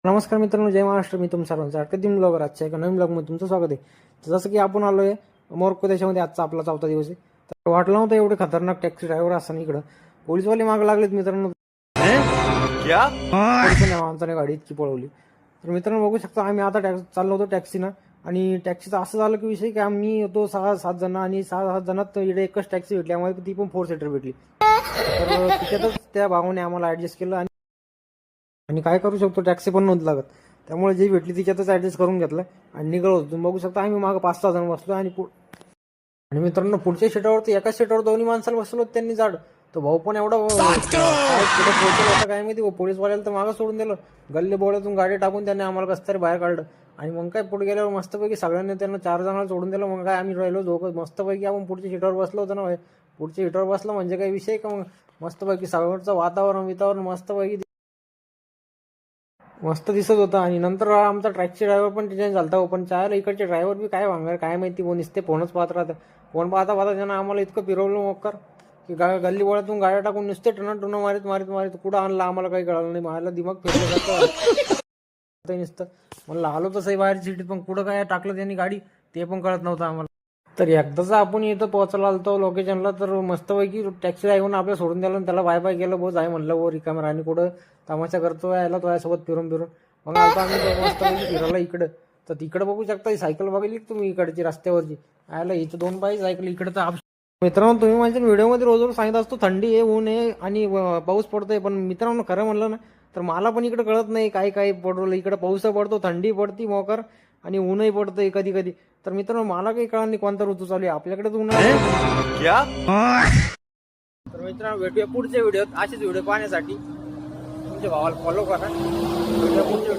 नमस्कार मित्रांनो, जय महाराष्ट्र. मी तुमचं सर्वांचं कदीम ब्लॉगर आजच्या एका नवीन ब्लॉगमध्ये तुमचं स्वागत आहे. तर जसं की आपण आलोय मोरको देशामध्ये. आजचा आपला 4था दिवस आहे. तर वाटलं नव्हतं एवढे खतरनाक टॅक्सी ड्रायव्हर असताना इकडं पोलीसवाले मागे लागलेत मित्रांनो. क्या माणसाने गाडी इतकी पळवली. तर मित्रांनो बघू शकता, आम्ही आता चाललो होतो टॅक्सीनं. आणि टॅक्सीचं असं झालं की विषय की आम्ही होतो 6-7 जण आणि 6-7 जणात इकडे एकच टॅक्सी भेटली आम्हाला, ती पण 4 सीटर भेटली. तर तिच्यातच त्या भावाने आम्हाला ऍडजस्ट केलं आणि काय करू शकतो, टॅक्सी पण नव्हती लागत. त्यामुळे जी भेटली तिच्यातच ऍडजस्ट करून घेतलं आणि निघालो होतो. बघू शकता आम्ही मागं 5-6 जण बसलो आणि मित्रांनो पुढच्या सीटावरती एकाच सीटावर दोन्ही माणसाला बसलो त्यांनी जाड. तो भाऊ पण एवढा पोहोचला होता काय माहिती. पोलीसवाल्याला तर मागं सोडून दिलं. गल्ली बोळ्यातून गाडी टाकून त्यांनी आम्हाला कसं तरी बाहेर काढलं. आणि मग काय पुढे गेल्यावर मस्तपैकी सगळ्यांनी त्यांना 4 जणांना सोडून दिलं. मग काय आम्ही राहिलो दोघं मस्तपैकी. आपण पुढच्या सीटावर बसलो होतो ना. पुढच्या सीटावर बसलो म्हणजे काही विषय का. मग मस्तपैकी सगळ्यांचं वातावरण मस्तपैकी मस्त दिसत होता. आणि नंतर आमचा ट्रॅक्सी ड्रायव्हर पण चेंज झाला. पण चायला इकडचे ड्रायव्हर बी काय वांगार काय माहिती. नुसते फोनच पाहत राहतं. फोन पाहता त्यानं आम्हाला इतकं फिरवलं मोकर की गल्ली बोळ्यातून गाड्या टाकून नुसते टुन मारीत कुठं आणलं आम्हाला काही कळलं नाही. मला दिमाग फिरलं जातं नुसतं. म्हणलं आलो तसंही बाहेर सिटीत, पण कुठं काय टाकलं त्यांनी गाडी ते पण कळत नव्हतं आम्हाला. तर एकदाच आपण इथं पोहोचला आलतो लोकेशनला. तर मस्तपैकी टॅक्सी ड्रायव्हरनं आपल्याला सोडून दिलं आणि त्याला बाय बाय केलं. बोज आहे म्हणलं वो रिकाम्या आणि कुठं तमाशा करतो यायला तो यासोबत फिरून मग आलतो आम्ही मस्तपैकी फिरायला इकडं. तर तिकडं बघू शकता ही सायकल बघितली तुम्ही इकडची रस्त्यावरची. आयला हिचं 2 पाय सायकल इकडं. तर मित्रांनो तुम्ही माझ्या व्हिडिओमध्ये रोज सांगित असतो थंडी आहे, ऊन आहे आणि पाऊस पडतोय. पण मित्रांनो खरं म्हणलं ना तर मला पण इकडे कळत नाही काय काय पडलं. इकडे पाऊस पडतो, थंडी पडती मोकर आणि ऊनही पडतंय कधी कधी. तर मित्रांनो मला काही कळत नाही कोणता ऋतू चालू आहे. आपल्याकडे तर उन्हाळा. क्या तर मित्रांनो भेटूया पुढच्या व्हिडिओत. असेच व्हिडिओ पाहण्यासाठी तुमच्या भावाला फॉलो करा. पुढच्या